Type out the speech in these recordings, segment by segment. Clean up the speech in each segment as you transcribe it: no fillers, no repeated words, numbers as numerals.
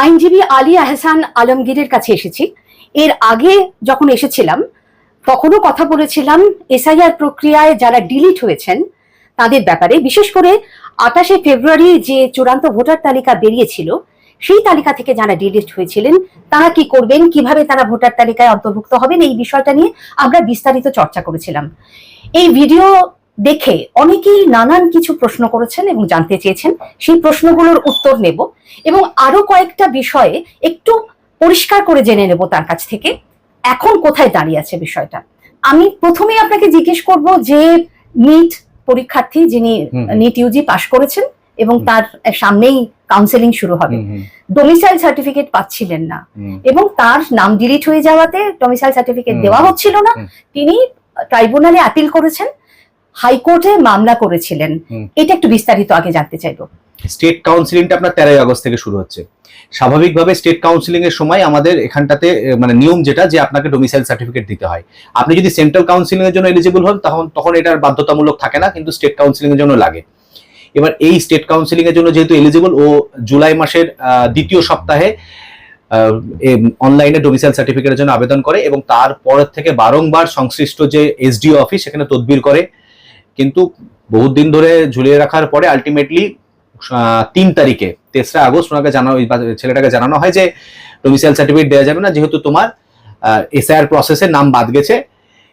আইনজীবী আলী আহসান আলমগীরের কাছে এসেছি। এর আগে যখন এসেছিলাম তখনও কথা বলেছিলাম এসআইআর প্রক্রিয়ায় যারা ডিলিট হয়েছেন তাদের ব্যাপারে, বিশেষ করে 28শে ফেব্রুয়ারি যে চূড়ান্ত ভোটার তালিকা বেরিয়েছিল সেই তালিকা থেকে যারা ডিলিট হয়েছিলেন তারা কি করবেন, কিভাবে তারা ভোটার তালিকায় অন্তর্ভুক্ত হবেন, এই বিষয়টা নিয়ে আমরা বিস্তারিত চর্চা করেছিলাম। এই ভিডিও দেখে অনেকেই নানান কিছু প্রশ্ন করেছেন এবং জানতে চেয়েছেন, সেই প্রশ্নগুলোর উত্তর নেব এবং আরো কয়েকটা বিষয়ে একটু পরিষ্কার করে জেনে নেব তার কাছ থেকে এখন কোথায় দাঁড়িয়ে আছে বিষয়টা। আমি প্রথমে আপনাকে জিজ্ঞেস করব যে নিট পরীক্ষার্থী যিনি নিট ইউজি পাশ করেছেন এবং তার সামনেই কাউন্সেলিং শুরু হবে, ডোমিসাইল সার্টিফিকেট পাচ্ছিলেন না এবং তার নাম ডিলিট হয়ে যাওয়াতে ডোমিসাইল সার্টিফিকেট দেওয়া হচ্ছিল না, তিনি ট্রাইব্যুনালে আপিল করেছেন, হাইকোর্টে মামলা করেছিলেন। এটা একটু বিস্তারিত আগে জানতে চাইবো। স্টেট কাউন্সিলিংটা আপনার 13 আগস্ট থেকে শুরু হচ্ছে। স্বাভাবিকভাবে স্টেট কাউন্সিলিং এর সময় আমাদের এখানটাতে মানে নিয়ম যেটা যে আপনাকে ডোমিসাইল সার্টিফিকেট দিতে হয়। আপনি যদি সেন্ট্রাল কাউন্সিলিং এর জন্য এলিজিবল হন তখন এটার বাধ্যতামূলক থাকে না, কিন্তু স্টেট কাউন্সিলিং এর জন্য লাগে। এবার এই স্টেট কাউন্সিলিং এর জন্য যেহেতু এলিজিবল, ও জুলাই মাসের দ্বিতীয় সপ্তাহে অনলাইনে ডোমিসাইল সার্টিফিকেটের জন্য আবেদন করে এবং তারপর থেকে বারংবার সংশ্লিষ্ট যে এসডিও অফিস সেখানে তদবির করে, কিন্তু বহুত দিন ধরে ঝুলিয়ে রাখার পরে আলটিমেটলি 3 তারিখে 3রা আগস্ট ওনাকে ছেলেটাকে জানানো হয় যে ডোমিসাইল সার্টিফিকেট দেওয়া যাবে না, যেহেতু তোমার এসআইআর প্রসেসে নাম বাদ গেছে।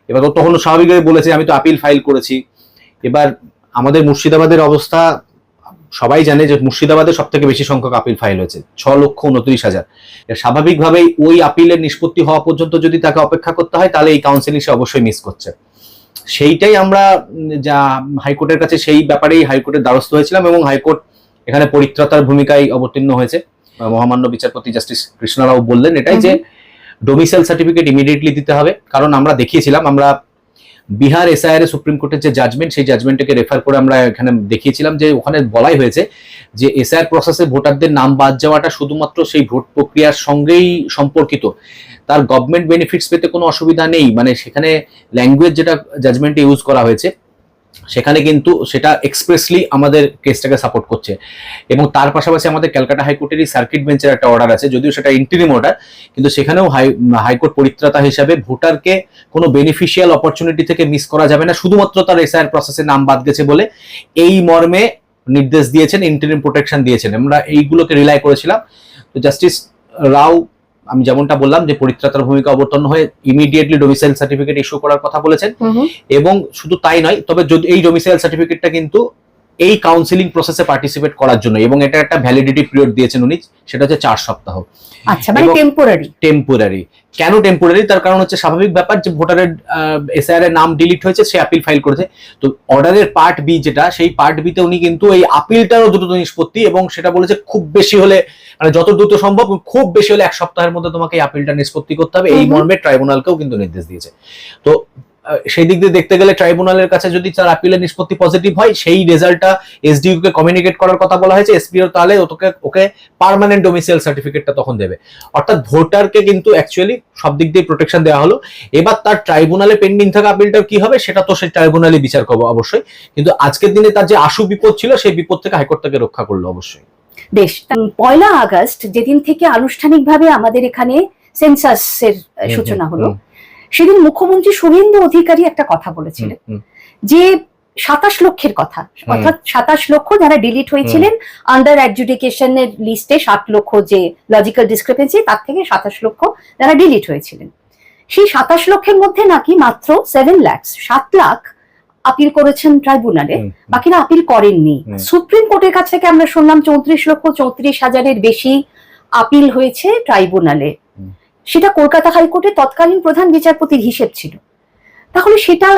এবার তখন স্বাভাবিকভাবে বলেছে আমি তো আপিল ফাইল করেছি। এবার আমাদের মুর্শিদাবাদের অবস্থা সবাই জানে যে মুর্শিদাবাদে সব থেকে বেশি সংখ্যক আপিল ফাইল হয়েছে, 6,29,000। স্বাভাবিকভাবেই ওই আপিলের নিষ্পত্তি হওয়া পর্যন্ত যদি তাকে অপেক্ষা করতে হয় তাহলে এই কাউন্সিলিং সে অবশ্যই মিস করছে। সেইটাই আমরা যা হাইকোর্টের কাছে সেই ব্যাপারেই হাইকোর্টের দ্বারস্থ হয়েছিলাম এবং হাইকোর্ট এখানে পরিত্রাতার ভূমিকায় অবতীর্ণ হয়েছে। মহামান্য বিচারপতি জাস্টিস কৃষ্ণা রাও বললেন এটাই যে ডোমিসাইল সার্টিফিকেট ইমিডিয়েটলি দিতে হবে, কারণ আমরা দেখিয়েছিলাম, আমরা বিহার এসআইআর সুপ্রিম কোর্টের যে জাজমেন্ট সেই জাজমেন্টকে রেফার করে আমরা এখানে দেখিয়েছিলাম যে ওখানে বলাই হয়েছে যে এসআইআর প্রসেসে ভোটারদের নাম বাদ যাওয়াটা শুধুমাত্র সেই ভোট প্রক্রিয়ার সঙ্গেই সম্পর্কিত, তার গভর্নমেন্ট বেনিফিটস পেতে কোনো অসুবিধা নেই। মানে সেখানে ল্যাঙ্গুয়েজ যেটা জাজমেন্টে ইউজ করা হয়েছে সেখানে কিন্তু সেটা এক্সপ্রেসলি আমাদের কেসটাকে সাপোর্ট করছে। এবং তার পাশাপাশি আমাদের ক্যালকাটা হাইকোর্টেরই সার্কিট বেঞ্চের একটা অর্ডার আছে, যদিও সেটা ইন্টারিম অর্ডার, কিন্তু সেখানেও হাইকোর্ট পরিত্রাতা হিসাবে ভোটারকে কোনো বেনিফিশিয়াল অপরচুনিটি থেকে মিস করা যাবে না শুধুমাত্র তার এসআইআর প্রসেসে নাম বাদ গেছে বলে, এই মর্মে নির্দেশ দিয়েছেন, ইন্টারিম প্রোটেকশন দিয়েছেন। আমরা এইগুলোকে রিলাই করেছিলাম। তো জাস্টিস রাও আমি যেমনটা বললাম যে পরিত্রাতার ভূমিকা অবতীর্ণ হয়ে ইমিডিয়েটলি ডোমিসাইল সার্টিফিকেট ইস্যু করার কথা বলেছেন। এবং শুধু তাই নয়, তবে যদি এই ডোমিসাইল সার্টিফিকেটটা কিন্তু এই কাউন্সিলিং প্রসেসে পার্টিসিপেট করার জন্য, এবং এটা একটা ভ্যালিডিটি পিরিয়ড দিয়েছেন উনি, সেটা হচ্ছে 4 সপ্তাহ। আচ্ছা, মানে টেম্পোরারি। কেন টেম্পোরারি? তার কারণ হচ্ছে স্বাভাবিক ব্যাপার যে ভোটারের এসআইআর এর নাম ডিলিট হয়েছে, সে আপিল ফাইল করেছে, তো অর্ডারের পার্ট বি যেটা, সেই পার্ট বি তে উনি কিন্তু এই আপিলটারও দ্রুত নিষ্পত্তি, এবং সেটা বলেছে খুব বেশি হলে মানে যত দ্রুত সম্ভব, খুব বেশি হলে 1 সপ্তাহের মধ্যে তোমাকে এই আপিলটা নিষ্পত্তি করতে হবে, এই মর্মে ট্রাইব্যুনালকেও কিন্তু নির্দেশ দিয়েছে। তো সেই দিক দিয়ে দেখতে গেলে ট্রাইব্যুনালের কাছে যদি তার আপিলের নিষ্পত্তি পজিটিভ হয়, সেই রেজাল্টটা এসডিইউ কে কমিউনিকেট করার কথা বলা হয়েছে, এসপিও তাহলে ওকে পার্মানেন্ট ডোমিসাইল সার্টিফিকেটটা তখন দেবে। অর্থাৎ ভোটারকে কিন্তু অ্যাকচুয়ালি সব দিক দিয়ে প্রোটেকশন দেওয়া হলো। এবার তার ট্রাইব্যুনালে পেন্ডিং থাকা আপিলটা কি হবে সেটা তো সেই ট্রাইব্যুনালে বিচার করবো অবশ্যই, কিন্তু আজকের দিনে তার যে আশু বিপদ ছিল সেই বিপদ থেকে হাইকোর্ট তাকে রক্ষা করলো অবশ্যই। বেশ, 1 আগস্ট যেদিন থেকে আনুষ্ঠানিকভাবে আমাদের এখানে সেন্সাসের সূচনা হলো, সেদিন মুখ্যমন্ত্রী শুভেন্দু অধিকারী একটা কথা বলেছিলেন যে 27 লক্ষের কথা, অর্থাৎ 27 লক্ষ যারা ডিলিট হয়েছিলেন আন্ডার অ্যাডজুডিকেশনের লিস্টে, 7 লক্ষ যে লজিক্যাল ডিসক্রিপেন্সি, তার থেকে 27 লক্ষ যারা ডিলিট হয়েছিলেন। সেই 27 লক্ষের মধ্যে নাকি মাত্র 7 লাখ 7 লাখ আপিল করেছেন ট্রাইব্যুনালে, বাকিরা আপিল করেননি। সুপ্রিম কোর্টের কাছ থেকে আমরা শুনলাম 34,34,000-এর বেশি আপিল হয়েছে ট্রাইব্যুনালে। সেটা কলকাতা হাইকোর্টের তৎকালীন প্রধান বিচারপতির হিসেব ছিল। তাহলে সেটা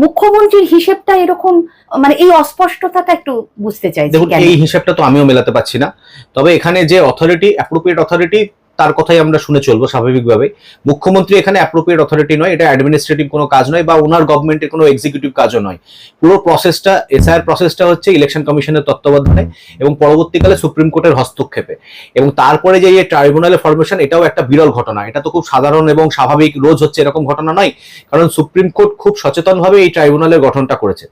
মুখ্যমন্ত্রীর হিসেবটা এরকম, মানে এই অস্পষ্টতাটা একটু বুঝতে চাই। দেখুন, এই হিসেবটা তো আমিও মেলাতে পারছি না, তবে এখানে যে অথরিটি, অ্যাপ্রোপ্রিয়েট অথরিটি তার কথাই আমরা শুনে চলবো স্বাভাবিকভাবে। মুখ্যমন্ত্রী এখানে অ্যাপ্রোপ্রিয়েট অথরিটি নয়, এটা অ্যাডমিনিস্ট্রেটিভ কোনো কাজ নয় বা ওনার গভর্নমেন্টের কোনো এক্সিকিউটিভ কাজও নয়। পুরো প্রসেসটা, এসআইআর প্রসেসটা হচ্ছে ইলেকশন কমিশনের তত্ত্বাবধানে এবং পরবর্তীকালে সুপ্রিম কোর্টের হস্তক্ষেপে, এবং তারপরে যে ট্রাইব্যুনালের ফরমেশন, এটাও একটা বিরল ঘটনা। এটা তো খুব সাধারণ এবং স্বাভাবিক, রোজ হচ্ছে এরকম ঘটনা নয়, কারণ সুপ্রিম কোর্ট খুব সচেতনভাবে এই ট্রাইব্যুনালের গঠনটা করেছে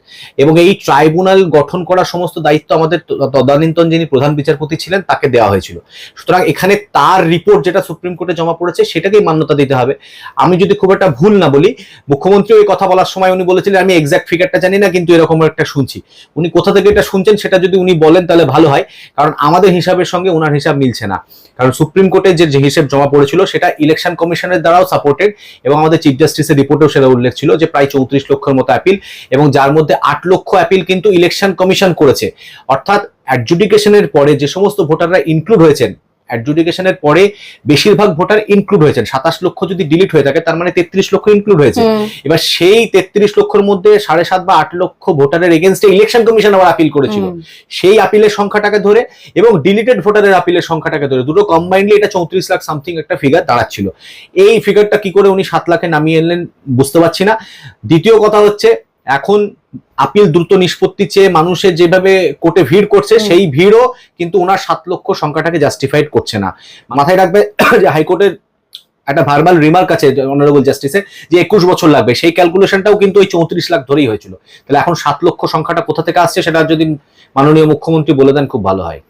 এবং এই ট্রাইব্যুনাল গঠন করার সমস্ত দায়িত্ব আমাদের তদানীন্তন যিনি প্রধান বিচারপতি ছিলেন তাকে দেওয়া হয়েছিল। সুতরাং এখানে তার রিপোর্ট যেটা সুপ্রিম কোর্টে জমা পড়েছে সেটাকেই মান্যতা দিতে হবে। আমি যদি খুব একটা ভুল না বলি, মুখ্যমন্ত্রী ওই কথা বলার সময় উনি বলেছিলেন আমি এক্সাক্ট ফিগারটা জানি না, কিন্তু এরকম একটা শুনছি। উনি কোথা থেকে এটা শুনছেন সেটা যদি উনি বলেন তাহলে ভালো হয়, কারণ আমাদের হিসাবের সঙ্গে ওনার হিসাব মিলছে না। কারণ সুপ্রিম কোর্টে যে হিসেব জমা পড়েছিল সেটা ইলেকশন কমিশনের দ্বারাও সাপোর্টেড, এবং আমাদের চিফ জাস্টিসের রিপোর্টেও সেটা উল্লেখ ছিল যে প্রায় 34 লক্ষের মতো অ্যাপিল, এবং যার মধ্যে 8 লক্ষ অ্যাপিল কিন্তু ইলেকশন কমিশন করেছে। অর্থাৎ অ্যাডজুডিকেশনের পরে যে সমস্ত ভোটাররা ইনক্লুড হয়েছেন, অ্যাডজুডিকেশনের পরে বেশিরভাগ ভোটার ইনক্লুড হয়েছেন। 27 লক্ষ যদি ডিলিট হয়ে থাকে তার মানে 33 লক্ষ ইনক্লুড হয়েছে। এবার সেই 33 লক্ষের মধ্যে 7.5 বা 8 লক্ষ ভোটারের এগেনস্টে ইলেকশন কমিশন আবার আপিল করেছিল। সেই আপিলের সংখ্যাটাকে ধরে এবং ডিলিটেড ভোটারের আপিলের সংখ্যাটাকে ধরে দুটো কম্বাইন্ডলি এটা 34 লাখ সামথিং একটা ফিগার দাঁড়াচ্ছিল। এই ফিগারটা কি করে উনি 7 লাখে নামিয়ে এলেন বুঝতে পারছি না। দ্বিতীয় কথা হচ্ছে, এখন আপিল দ্রুত নিষ্পত্তি চেয়ে মানুষের যেভাবে কোর্টে ভিড় করছে, সেই ভিড়ও কিন্তু ওনার 7 লক্ষ সংখ্যাটাকে জাস্টিফাইড করছে না। মাথায় রাখবে যে হাইকোর্টের একটা ভার্বাল রিমার্ক আছে অনারেবল জাস্টিসের যে 21 বছর লাগবে, সেই ক্যালকুলেশনটাও কিন্তু ওই 34 লাখ ধরেই হয়েছিল। তাহলে এখন 7 লক্ষ সংখ্যাটা কোথা থেকে আসছে সেটা যদি মাননীয় মুখ্যমন্ত্রী বলে দেন খুব ভালো হয়।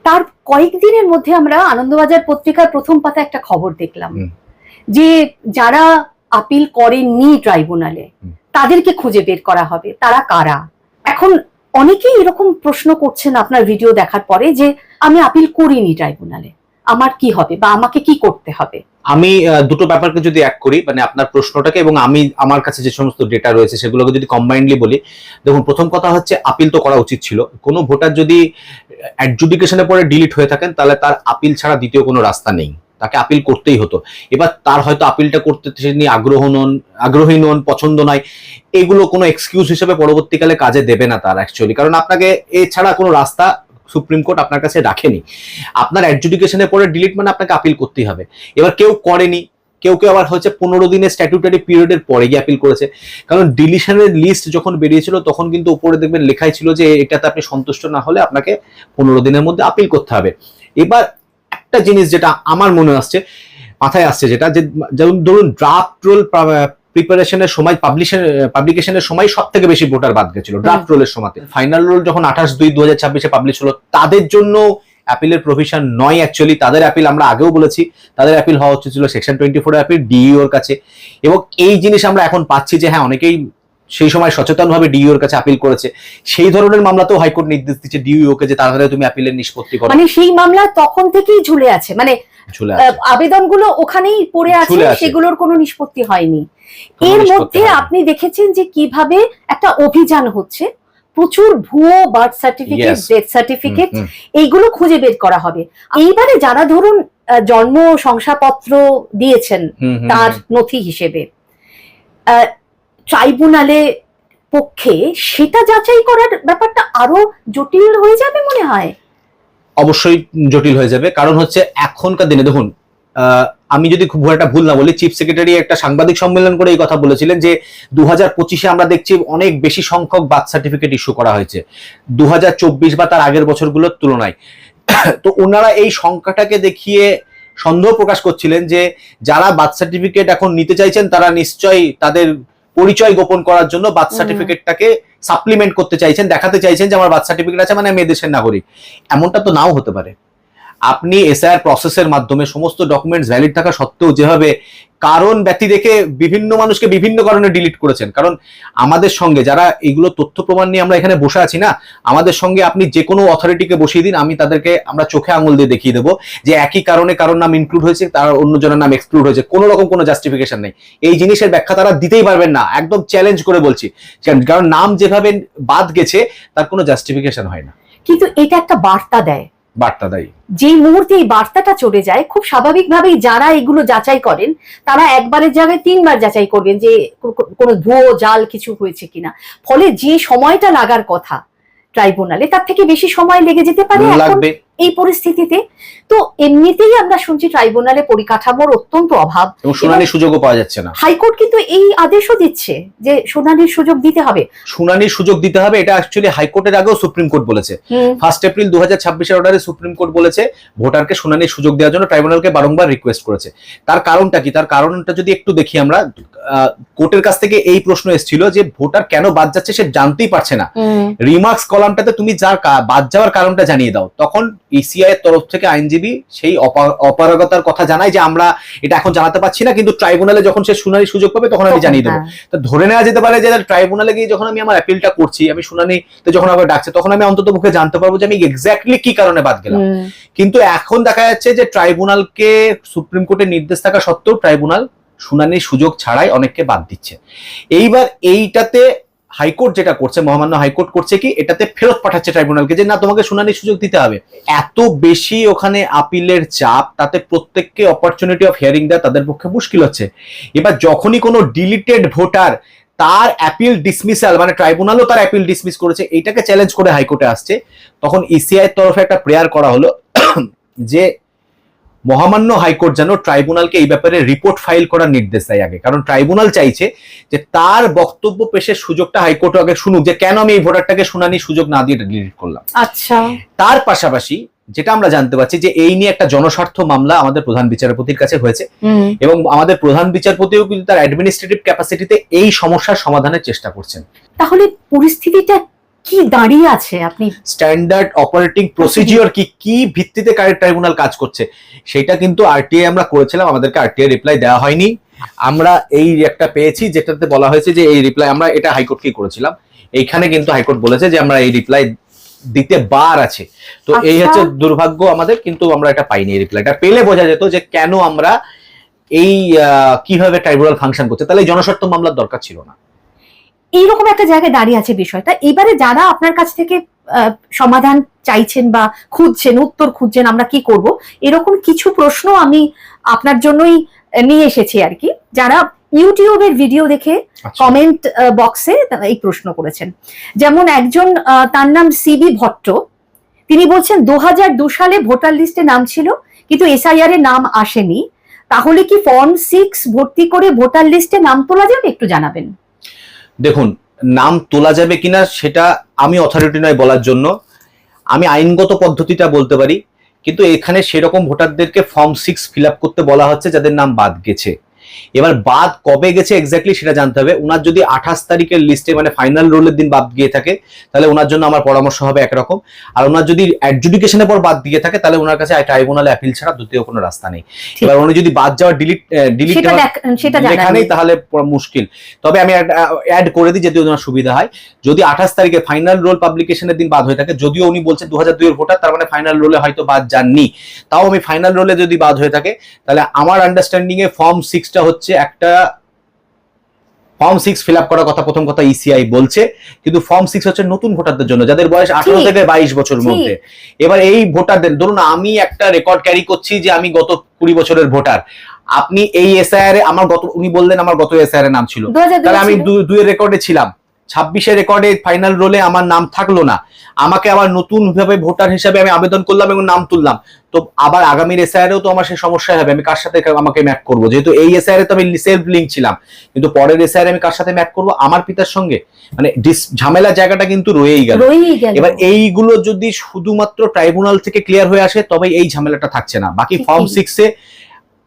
তার কয়েকদিনের মধ্যে আমরা আনন্দবাজার পত্রিকার প্রথম পাতা একটা খবর দেখলাম যে যারা আপিল করেননি ট্রাইব্যুনালে তাদেরকে খুঁজে বের করা হবে, তারা কারা। এখন অনেকেই এরকম প্রশ্ন করছেন আপনার ভিডিও দেখার পরে যে আমি আপিল করিনি ট্রাইব্যুনালে, আমার কি হবে বা আমাকে কি করতে হবে। আমি দুটো ব্যাপারকে যদি এক করি, মানে আপনার প্রশ্নটাকে এবং আমি আমার কাছে যে সমস্ত ডেটা রয়েছে সেগুলোকে যদি কম্বাইন্ডলি বলি, দেখুন প্রথম কথা হচ্ছে আপিল তো করা উচিত ছিল। কোনো ভোটার যদি অ্যাডজুডিকেশনের পরে ডিলিট হয়ে থাকেন তাহলে তার আপিল ছাড়া দ্বিতীয় কোনো রাস্তা নেই, তাকে আপিল করতেই হতো। এবার তার হয়তো আপিলটা করতে তিনি আগ্রহী নন, পছন্দ নয়, এগুলো কোনো এক্সকিউজ হিসেবে পরবর্তীকালে কাজে দেবে না তার অ্যাকচুয়ালি, কারণ আপনাকে এছাড়া কোনো রাস্তা সুপ্রিম কোর্ট আপনার কাছে রাখেনি। আপনার অ্যাডজুডিকেশনের পরে ডিলিট মানে আপনাকে আপিল করতেই হবে। এবার কেউ করেনি, কেউ আবার হচ্ছে 15 দিনের স্ট্যাটুটারি পিরিয়ডের পরে গিয়ে আপিল করেছে, কারণ ডিলিশনের লিস্ট যখন বেরিয়েছিল তখন কিন্তু উপরে দেখবেন লেখাই ছিল যে এটাতে আপনি সন্তুষ্ট না হলে আপনাকে 15 দিনের মধ্যে আপিল করতে হবে। এবার একটা জিনিস যেটা আমার মনে আসছে, মাথায় আসছে, যেটা যে যেমন ধরুন ড্রাফট রোল প্রিপারেশনের সময়, পাবলিকেশনের সময় সব থেকে বেশি ভোটার বাদ গেছিল ড্রাফট রোলের সময়। ফাইনাল রোল যখন 28/2/2026 পাবলিশ হলো, তাদের জন্য অ্যাপিলের প্রভিশন নয় অ্যাকচুয়ালি। তাদের অ্যাপিল আমরা আগেও বলেছি, তাদের অ্যাপিল হওয়া উচিত ছিল সেকশন 24 অ্যাপিল ডিইওর কাছে, এবং এই জিনিস আমরা এখন পাচ্ছি যে হ্যাঁ অনেকেই সেই সময় সচেতনভাবে ডিইওর কাছে আপিল করেছে। সেই ধরনের মামলাতেও হাইকোর্ট নির্দেশ দিচ্ছে ডিইওকে যে তাড়াতাড়ি তুমি আপিলের নিষ্পত্তি করো। মানে সেই মামলা তখন থেকেই ঝুলে আছে, মানে আবেদনগুলো ওখানেই পড়ে আছে, সেগুলোর কোনো নিষ্পত্তি হয়নি। এর মধ্যে আপনি দেখেছেন যে কিভাবে একটা অভিযান হচ্ছে, প্রচুর ভুয়ো বার্থ সার্টিফিকেট, ডেথ সার্টিফিকেট, এইগুলো খুঁজে বের করা হবে। এইবারে যারা ধরুন জন্ম শংসাপত্র দিয়েছেন তার নথি হিসেবে ট্রাইব্যুনালে পক্ষে সেটা যাচাই করার ব্যাপারটা আরো জটিল হয়ে যাবে মনে হয়। অবশ্যই জটিল হয়ে যাবে, কারণ হচ্ছে এখনকার দিনে দেখুন, আমি যদি খুব একটা ভুল না বলি, চিফ সেক্রেটারি একটা সাংবাদিক সম্মেলন করে এই কথা বলেছিলেন যে 2025-এ আমরা দেখছি অনেক বেশি সংখ্যক বার্থ সার্টিফিকেট ইস্যু করা হয়েছে 2024 বা তার আগের বছরগুলোর তুলনায়। তো ওনারা এই সংখ্যাটাকে দেখিয়ে সন্দেহ প্রকাশ করছিলেন যে যারা বার্থ সার্টিফিকেট এখন নিতে চাইছেন তারা নিশ্চয়ই তাদের পরিচয় গোপন করার জন্য বার্থ সার্টিফিকেটটাকে সাপ্লিমেন্ট করতে চাইছেন, দেখাতে চাইছেন যে আমার বার্থ সার্টিফিকেট আছে মানে আমি এদেশের নাগরিক। এমনটা তো নাও হতে পারে। আপনি এসআইআর প্রসেসের মাধ্যমে সমস্ত ডকুমেন্টস ভ্যালিড থাকা সত্ত্বেও যেভাবে কারণ ব্যক্তি দেখে বিভিন্ন মানুষকে বিভিন্ন কারণে ডিলিট করেছেন, কারণ আমাদের সঙ্গে যারা এগুলো তথ্য প্রমাণ নিয়ে আমরা এখানে বসে আছি না, আমাদের সঙ্গে আপনি যে কোনো অথরিটিকে বসিয়ে দিন, আমরা চোখে আঙুল দিয়ে দেখিয়ে দেবো যে একই কারণে কারোর নাম ইনক্লুড হয়েছে, তার অন্যজনের নাম এক্সক্লুড হয়েছে, কোনো রকম কোনো জাস্টিফিকেশন নেই। এই জিনিসের ব্যাখ্যা তারা দিতেই পারবেন না, একদম চ্যালেঞ্জ করে বলছি, কারণ নাম যেভাবে বাদ গেছে তার কোনো জাস্টিফিকেশন হয় না। কিন্তু এটা একটা বার্তা দেয়, যেই মুহূর্তে এই বার্তাটা চলে যায়, খুব স্বাভাবিকভাবেই যারা এগুলো যাচাই করেন তারা একবারের জায়গায় 3 বার যাচাই করবেন যে কোনো ভুয়ো জাল কিছু হয়েছে কিনা। ফলে যে সময়টা লাগার কথা ট্রাইব্যুনালে তার থেকে বেশি সময় লেগে যেতে পারে। এই পরিস্থিতিতে তো এমনিতেই আমরা শুনছি ট্রাইব্যুনালে পরিকাঠামোর অত্যন্ত অভাব এবং শুনানির সুযোগও পাওয়া যাচ্ছে না। হাইকোর্ট কিন্তু এই আদেশও দিচ্ছে যে শুনানির সুযোগ দিতে হবে, শুনানির সুযোগ দিতে হবে। এটা অ্যাকচুয়ালি হাইকোর্টের আগেও সুপ্রিম কোর্ট বলেছে। 1 এপ্রিল 2026 অর্ডারে সুপ্রিম কোর্ট বলেছে ভোটারকে শুনানির সুযোগ দেওয়ার জন্য ট্রাইব্যুনালকে বারংবার রিকোয়েস্ট করেছে। তার কারণটা কি? তার কারণটা যদি একটু দেখি আমরা, কোর্টের কাছ থেকে এই প্রশ্ন এসেছিল যে ভোটার কেন বাদ যাচ্ছে সে জানতেই পারছে না, রিমার্কস কলামটাতে তুমি যার বাদ যাওয়ার কারণটা জানিয়ে দাও। তখন ইসিআই এর তরফ থেকে আইনজীবী সেই অপারগতার কথা জানায় যে আমরা এটা এখন জানাতে পারছি না, কিন্তু ট্রাইব্যুনালে যখন সে শুনানির সুযোগ পাবে তখন আমি জানিয়ে দেবো। তো ধরে নেওয়া যেতে পারে যে ট্রাইব্যুনালে গিয়ে যখন আমি আমার অ্যাপিলটা করছি, আমি শুনানিতে যখন আমাকে ডাকছে, তখন আমি অন্তত মুখে জানতে পারবো যে আমি এক্স্যাক্টলি কি কারণে বাদ গেলাম। কিন্তু এখন দেখা যাচ্ছে যে ট্রাইব্যুনালকে সুপ্রিম কোর্টের নির্দেশ থাকা সত্ত্বেও ট্রাইব্যুনাল শুনানির সুযোগ ছাড়াই অনেককে বাদ দিচ্ছে। এইবার এইটাতে হাইকোর্ট যেটা করছে, মহামান্য হাইকোর্ট করছে কি, এটাতে ফেরত পাঠাচ্ছে ট্রাইব্যুনালকে যে না, তোমাকে শুনানির সুযোগ দিতে হবে। এত বেশি ওখানে আপিলের চাপ, তাতে প্রত্যেককে অপরচুনিটি অফ হিয়ারিং দেওয়া তাদের পক্ষে মুশকিল হচ্ছে। এবার যখনই কোনো ডিলিটেড ভোটার তার অ্যাপিল ডিসমিসাল, মানে ট্রাইব্যুনালও তার অ্যাপিল ডিসমিস করেছে, এইটাকে চ্যালেঞ্জ করে হাইকোর্টে আসছে, তখন ইসিআই এর তরফে একটা প্রেয়ার করা হলো যে মহামান্য হাইকোর্ট যেন ট্রাইব্যুনালকে এই ব্যাপারে রিপোর্ট ফাইল করার নির্দেশ দেয় আগে। কারণ ট্রাইব্যুনাল চাইছে যে তার বক্তব্য পেশের সুযোগটা হাইকোর্ট আগে শুনুক, যে কেন আমি এই ভোটারটাকে শুনানির সুযোগ না দিয়ে ডিলিট করলাম। আচ্ছা, তার পাশাপাশি যেটা আমরা জানতে পারছি যে এই নিয়ে একটা জনস্বার্থ মামলা আমাদের প্রধান বিচারপতির কাছে হয়েছে, এবং আমাদের প্রধান বিচারপতিও কিন্তু তার অ্যাডমিনিস্ট্রেটিভ ক্যাপাসিটিতে এই সমস্যার সমাধানের চেষ্টা করছেন। তাহলে পরিস্থিতিটা কি দাঁড়িয়ে আছে? আপনি স্ট্যান্ডার্ড অপারেটিং প্রসিজিওর কি ভিত্তিতে ট্রাইব্যুনাল কাজ করছে সেটা কিন্তু আরটিআই আমরা করেছিলাম, আমাদেরকে আরটিআই রিপ্লাই দেওয়া হয়নি। আমরা এই একটা পেয়েছি যেটাতে বলা হয়েছে যে এই রিপ্লাই, আমরা এটা হাইকোর্টকেই করেছিলাম, এইখানে কিন্তু হাইকোর্ট বলেছে যে আমরা এই রিপ্লাই দিতে বার আছে। তো এই হচ্ছে দুর্ভাগ্য আমাদের, কিন্তু আমরা এটা পাইনি। এই রিপ্লাইটা পেলে বোঝা যেত যে কেন আমরা এই কিভাবে ট্রাইব্যুনাল ফাংশন করছে, তাহলে এই জনস্বার্থ মামলার দরকার ছিল না। এইরকম একটা জায়গায় দাঁড়িয়ে আছে বিষয়টা। এবারে যারা আপনার কাছ থেকে সমাধান চাইছেন বা খুঁজছেন, উত্তর খুঁজছেন, আমরা কি করব, এরকম কিছু প্রশ্ন আমি আপনার জন্যই নিয়ে এসেছি আর কি। যারা ইউটিউবের ভিডিও দেখে কমেন্ট বক্সে এই প্রশ্ন করেছেন, যেমন একজন, তার নাম সিবি ভট্ট, তিনি বলছেন 2002 সালে ভোটার লিস্টে নাম ছিল কিন্তু এসআইআর এর নাম আসেনি, তাহলে কি ফর্ম 6 ভর্তি করে ভোটার লিস্টে নাম তোলা যাবে? একটু জানাবেন। দেখুন, নাম তোলা যাবে কিনা সেটা আমি অথরিটি নয় বলার জন্য, আমি আইনগত পদ্ধতিটা বলতে পারি, কিন্তু এখানে সেরকম ভোটারদেরকে ফর্ম 6 ফিল আপ করতে বলা হচ্ছে যাদের নাম বাদ গেছে। এবার বাদ কবে গেছে এক্স্যাক্টলি সেটা জানতে হবে। ওনার যদি 28 তারিখের লিস্টে মানে ফাইনাল রোলের দিন বাদ গিয়ে থাকে তাহলে ওনার জন্য আমার পরামর্শ হবে একরকম, আর ওনার যদি অ্যাডজুডিকেশনের পর বাদ দিয়ে থাকে তাহলে ওনার কাছে ট্রাইব্যুনালে অ্যাপিল ছাড়া দ্বিতীয় কোনো রাস্তা নেই। এবার উনি যদি বাদ যাওয়ার ডিলিট লেখা নেই তাহলে মুশকিল। তবে আমি অ্যাড করে দিই যদি ওনার সুবিধা হয়, যদি 28 তারিখে ফাইনাল রোল পাবলিকেশনের দিন বাদ হয়ে থাকে, যদিও উনি বলছেন 2002 এর ভোটার, তার মানে ফাইনাল রোলে হয়তো বাদ যাননি, তাও আমি ফাইনাল রোলে যদি বাদ হয়ে থাকে তাহলে আমার আন্ডারস্ট্যান্ডিং এ ফর্ম 6টা হচ্ছে একটা ফর্ম 6 ফিল আপ করার কথা প্রথম কথা ইসিআই বলছে, কিন্তু ফর্ম 6 হচ্ছে নতুন ভোটারদের জন্য যাদের বয়স 18 থেকে 22 বছরের মধ্যে। এবার এই ভোটারদের, ধরুন আমি একটা রেকর্ড ক্যারি করছি যে আমি গত 20 বছরের ভোটার, আপনি এই এসআইআর এ আমার গত, উনি বললেন আমার গত এসআইআর এর নাম ছিল, তাহলে আমি 2 এর রেকর্ডে ছিলাম, 26 এর রেকর্ডে ফাইনাল রোলে আমার নাম থাকলো না, আমাকে আবার নতুন ভাবে ভোটার হিসেবে আমি আবেদন করলাম এবং নাম তুললাম, তো আবার আগামীর এসআইআরেও তো আমার সেই সমস্যা হবে, আমি কার সাথে আমাকে ম্যাপ করবো, যেহেতু এই এসআইআর তো আমি সেলফ লিঙ্ক ছিলাম, কিন্তু পরের এসআইআর আমি কার সাথে ম্যাপ করবো, আমার পিতার সঙ্গে, মানে ঝামেলা জায়গাটা কিন্তু রয়েই গেল। এবার এইগুলো যদি শুধুমাত্র ট্রাইব্যুনাল থেকে ক্লিয়ার হয়ে আসে তবে এই ঝামেলাটা থাকছে না, বাকি ফর্ম 6 এ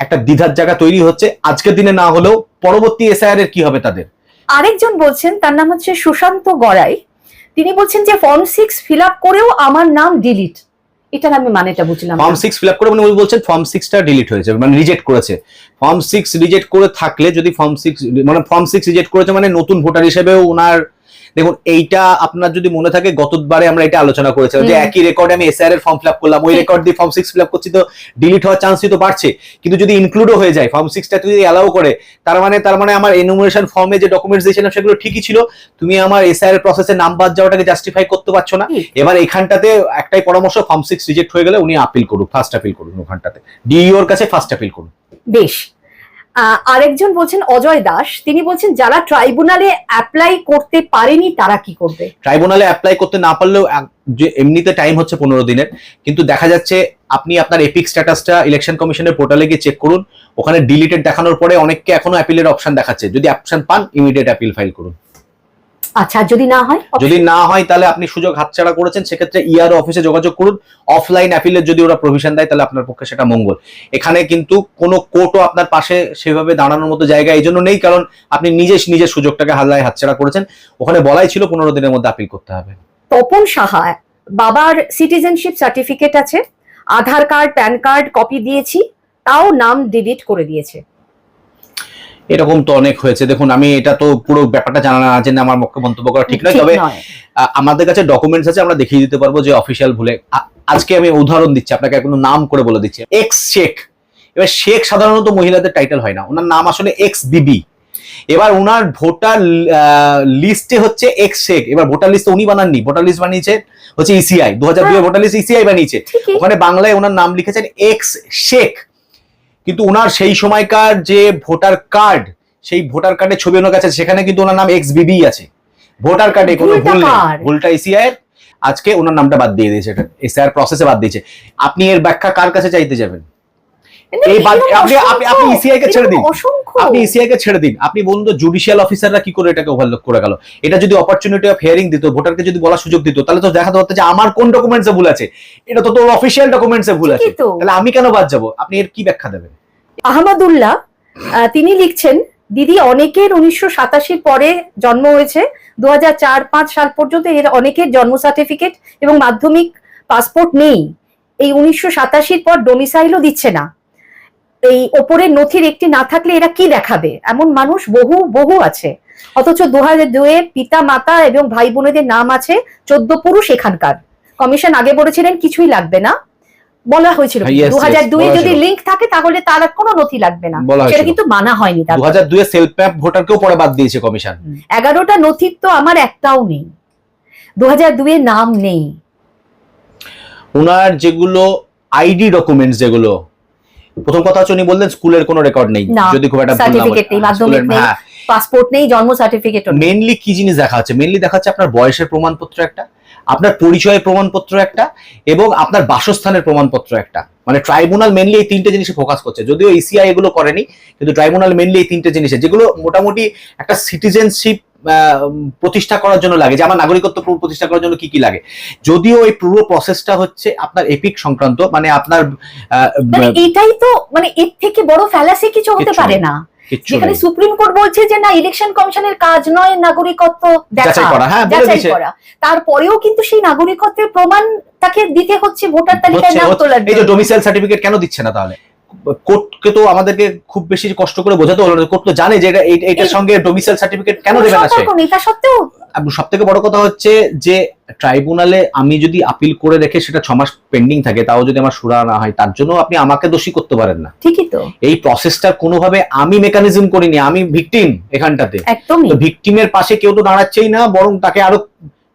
একটা দ্বিধার জায়গা তৈরি হচ্ছে, আজকের দিনে না হলেও পরবর্তী এসআইআর এর কি হবে তাদের। আরেকজন বলছেন, তার নাম হচ্ছে সুশান্ত গড়াই, তিনি বলছেন যে ফর্ম 6 ফিল আপ করেও আমার নাম ডিলিট, এটার আমি মানেটা বুঝলাম। ফর্ম 6 ফিল আপ করে মানে উনি বলছেন ফর্ম 6টা ডিলিট হয়েছে, মানে রিজেক্ট করেছে। ফর্ম 6 রিজেক্ট করে থাকলে, যদি ফর্ম 6 মানে ফর্ম 6 রিজেক্ট করেছে মানে নতুন ভোটার হিসেবেও ওনার, দেখুন এইটা আপনার যদি মনে থাকে গতবারে আমরা এটা আলোচনা করেছিলাম যে একই রেকর্ডে আমি এসআইআর এর ফর্ম ফিল আপ করলাম, ওই রেকর্ড দিয়ে ফর্ম 6 ফিল আপ করছি, তো ডিলিট হওয়ার চান্সই তো বাড়ছে, কিন্তু যদি ইনক্লুডও হয়ে যায় ফর্ম 6টা যদি অ্যালাউ করে, তার মানে আমার এনুমারেশন ফর্মে যে ডকুমেন্টস দিয়েছিলাম সেগুলো ঠিকই ছিল, তুমি আমার এসআইআর এর প্রসেসে নাম বাদ যাওয়াটাকে জাস্টিফাই করতে পারছো না। এবার এখানটাতে একটাই পরামর্শ, ফর্ম 6 রিজেক্ট হয়ে গেলে উনি আপিল করুন, ফার্স্ট আপিল করুন, ওখানটাতে ডিইও এর কাছে ফার্স্ট আপিল করুন। বেশ। আরেকজন বলছেন অজয় দাস, তিনি বলছেন যারা ট্রাইব্যুনালে অ্যাপ্লাই করতে পারেনি তারা কি করবে? ট্রাইব্যুনালে অ্যাপ্লাই করতে না পারলেও যে এমনিতে টাইম হচ্ছে 15 দিনের, কিন্তু দেখা যাচ্ছে আপনি আপনার এপিক স্ট্যাটাসটা ইলেকশন কমিশনের পোর্টালে গিয়ে চেক করুন, ওখানে ডিলিটেড দেখানোর পরে অনেককে এখনো অ্যাপিলের অপশন দেখাচ্ছে। যদি অপশন পান ইমিডিয়েট অ্যাপিল ফাইল করুন। আচ্ছা, যদি না হয় তাহলে আপনি সুযোগ হাতছাড়া করেছেন, সেক্ষেত্রে ইআরও অফিসে যোগাযোগ করুন। অফলাইন অ্যাপিলের যদি ওরা প্রভিশন দেয় তাহলে আপনার পক্ষে সেটা মঙ্গল। এখানে কিন্তু কোনো কোর্টও আপনার পাশে সেভাবে দাঁড়ানোর মতো জায়গা এই জন্য নেই, কারণ আপনি নিজের সুযোগটাকে হাতছাড়া করেছেন। ওখানে বলাই ছিল 15 দিনের মধ্যে আপিল করতে হবে। তপন সাহা, বাবার সিটিজেনশিপ সার্টিফিকেট আছে, আধার কার্ড প্যান কার্ড কপি দিয়েছি, তাও নাম ডিলিট করে দিয়েছে। এরকম তো অনেক হয়েছে। দেখুন, আমি এটা তো পুরো ব্যাপারটা জানা না, জেনে আমার পক্ষে মন্তব্য করা ঠিক নয়। তবে আমাদের কাছে ডকুমেন্টস আছে, আমরা দেখিয়ে দিতে পারবো যে অফিসিয়াল ভুলে। আজকে আমি উদাহরণ দিচ্ছি আপনাকে, কোনো নাম করে বলে দিচ্ছি, এক্স শেখ। এবার শেখ সাধারণত মহিলাদের টাইটেল হয় না, ওনার নাম আসলে এক্স বিবি। এবার ওনার ভোটার লিস্টে হচ্ছে এক্স শেখ। এবার ভোটার লিস্ট উনি বানাননি, ভোটার লিস্ট বানিয়েছে হচ্ছে ইসিআই। 2002 এর ভোটার লিস্ট ইসিআই বানিয়েছে, ওখানে বাংলায় ওনার নাম লিখেছেন এক্স শেখ। কিন্তু ওনার সেই সময়কার যে ভোটার কার্ড, সেই ভোটার কার্ডে ছবি ওনার কাছে, সেখানে কিন্তু ওনার নাম এক্স বিবি আছে। ভোটার কার্ডে কোনো ভুল নেই, ভুলটা ইসিআই এর। আজকে ওনার নামটা বাদ দিয়ে দিয়েছে, এটা এসআইআর প্রসেসে বাদ দিয়েছে। আপনি এর ব্যাখ্যা কার কাছে চাইতে যাবেন? আপনি ইসিআই কে ছেড়ে দিন, আপনি বলুন তো জুডিশিয়াল অফিসাররা কি করে এটাকে ওভারলুক করে গেল? এটা যদি অপরচুনিটি অফ হিয়ারিং দিত, ভোটারকে যদি বলার সুযোগ দিত, তাহলে তো দেখাতে হতো যে আমার কোন ডকুমেন্টসে ভুল আছে। এটা তো তোর অফিসিয়াল ডকুমেন্টসে ভুল আছে, তাহলে আমি কেন বাদ যাব? আপনি এর কি ব্যাখ্যা দেবেন? আহমদুল্লাহ তিনি লিখছেন, দিদি অনেকের 1987 পরে জন্ম হয়েছে, 2004-5 সাল পর্যন্ত এর অনেকের জন্ম সার্টিফিকেট এবং মাধ্যমিক পাসপোর্ট নেই। এই 1987 পর ডোমিসাইলও দিচ্ছে না। এই ওপরের নথির একটি না থাকলে এরা কি দেখাবে? এমন মানুষ বহু আছে। অথচ 2002 পিতা মাতা এবং ভাই বোনেদের নাম আছে, 14 পুরুষ এখানকার। কমিশন আগে বলেছিলেন কিছুই লাগবে না, বলা হয়েছিল 2002 যদি লিংক থাকে তাহলে তার কোনো নথি লাগবে না, সেটা কিন্তু মানা হয়নি। 2002 সেলফ ম্যাপ ভোটারকেও পরে বাদ দিয়েছে কমিশন। 11টা নথির তো আমার একটাও নেই, 2002 নাম নেই। ওনার যেগুলো আইডি ডকুমেন্টস, যেগুলো প্রথম কথা হচ্ছে উনি বললেন স্কুলের কোনো রেকর্ড নেই, যদি খুব একটা সার্টিফিকেট নেই, মাধ্যমিক নেই, পাসপোর্ট নেই, জন্ম সার্টিফিকেট নেই। মেইনলি কি জিনিস দেখা যাচ্ছে? মেইনলি দেখা যাচ্ছে আপনার বয়সের প্রমাণপত্র একটা, আপনার পরিচয়ের প্রমাণপত্র একটা, এবং আপনার বাসস্থানের প্রমাণপত্র একটা। মানে ট্রাইব্যুনাল মেইনলি এই তিনটে জিনিসে ফোকাস করছে, যদিও ইসিআই এগুলো করেনি, কিন্তু ট্রাইব্যুনাল মেইনলি এই তিনটে জিনিসে, যেগুলো মোটামুটি একটা সিটিজেনশিপ প্রতিষ্ঠা করার জন্য লাগে, যে আমার নাগরিকত্ব প্রতিষ্ঠা করার জন্য কি কি লাগে। যদিও এই পুরো প্রসেসটা হচ্ছে আপনার এপিক সংক্রান্ত, মানে আপনার এটাই তো, মানে এর থেকে বড় ফ্যালাসি কিছু হতে পারে না, যেখানে সুপ্রিম কোর্ট বলছে যে না, ইলেকশন কমিশনের কাজ নয় নাগরিকত্ব যাচাই করা, তারপরেও কিন্তু সেই নাগরিকত্বের প্রমাণ তাকে দিতে হচ্ছে ভোটার তালিকায় নাম তোলার জন্য। এই যে ডোমিসাইল সার্টিফিকেট কেন দিচ্ছে না তাহলে? কোর্টকে তো আমাদেরকে খুব বেশি কষ্ট করে বোঝাতে হলো না, কোর্ট তো জানে যে এটার সঙ্গে ডোমিসাইল সার্টিফিকেট কেন দেবে না। সব থেকে বড় কথা হচ্ছে যে ট্রাইব্যুনালে আমি যদি আপিল করে রেখে সেটা 6 মাস পেন্ডিং থাকে, তাও যদি আমার সুরা না হয়, তার জন্য আপনি আমাকে দোষী করতে পারেন না। ঠিকই তো, এই প্রসেসটা কোনোভাবে আমি মেকানিজম করিনি, আমি ভিকটিম এখানটাতে। একদমই ভিকটিমের পাশে কেউ তো দাঁড়াচ্ছেই না, বরং তাকে আরো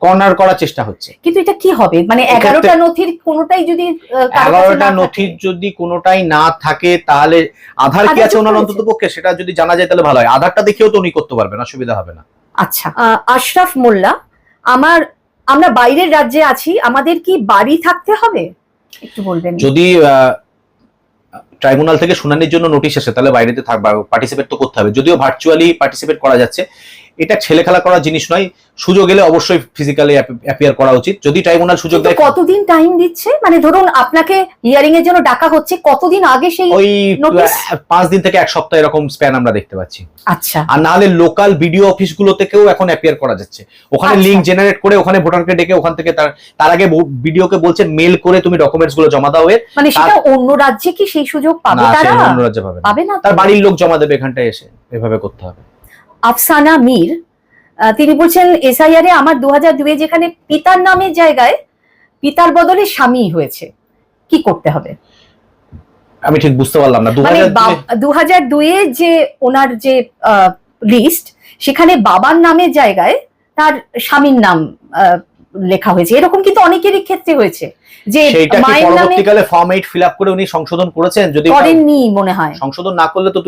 কর্নার করার চেষ্টা হচ্ছে। কিন্তু এটা কি হবে? মানে 11টা নথির কোনোটাই যদি 11টা নথির যদি কোনোটাই না থাকে, তাহলে আধার কি আছে ওনার অন্তত পক্ষে সেটা যদি জানা যায় তাহলে ভালো হয়। আধারটা দেখেও তো উনি করতে পারবেন, অসুবিধা হবে না। আচ্ছা, আশরাফ মোল্লা, আমরা বাইরের রাজ্যে আছি, আমাদের কি বাড়ি থাকতে হবে? একটু বলবেন। যদি ট্রাইব্যুনাল থেকে শুনানির জন্য নোটিশ আসে, তাহলে বাইরেতে পার্টিসিপেট তো করতে হবে। যদিও ভার্চুয়ালি পার্টিসিপেট করা যাচ্ছে, এটা ছেলে খেলা করার জিনিস নয়। সুযোগ এলে অবশ্যই ফিজিক্যালি অ্যাপিয়ার করা উচিত, যদি ট্রাইব্যুনাল সুযোগ দেয়। কতদিন টাইম দিচ্ছে? মানে ধরুন আপনাকে হিয়ারিং এর জন্য ডাকা হচ্ছে, কতদিন আগে সেই নোটিশ? 5 দিন থেকে 1 সপ্তাহ এরকম স্প্যান আমরা দেখতে পাচ্ছি। আচ্ছা, আর না হলে লোকাল বিডিও অফিসগুলো থেকেও এখন অ্যাপিয়ার করা যাচ্ছে, ওখানে লিংক জেনারেট করে ওখানে ভোটারকে ডেকে ওখান থেকে তার আগে বিডিওকে বলছে মেল করে তুমি ডকুমেন্টস গুলো জমা দাও। মানে সেটা অন্য রাজ্যে কি সেই সুযোগ পাবে? তারা অন্য রাজ্যে পাবে না, তার বাড়ির লোক জমা দেবে এখানটায় এসে, এভাবে করতে হবে। আফসানা মীর তিনি বলছেন, এসআইআর এ আমার 2002 যেখানে পিতার নামের জায়গায় পিতার বদলে স্বামী হয়েছে, কি করতে হবে? আমি ঠিক বুঝতে পারলাম না। 2002 যে ওনার যে লিস্ট, সেখানে বাবার নামের জায়গায় তার স্বামীর নাম লেখা হয়েছে, এরকম কিন্তু অনেকেরই ক্ষেত্রে হয়েছে যে সেইটা কি মায়ের নামে পরবর্তীকালে ফর্ম 8 ফিল আপ করে উনি সংশোধন করেছেন? যদি করেননি মনে হয়। সংশোধন না করলে তো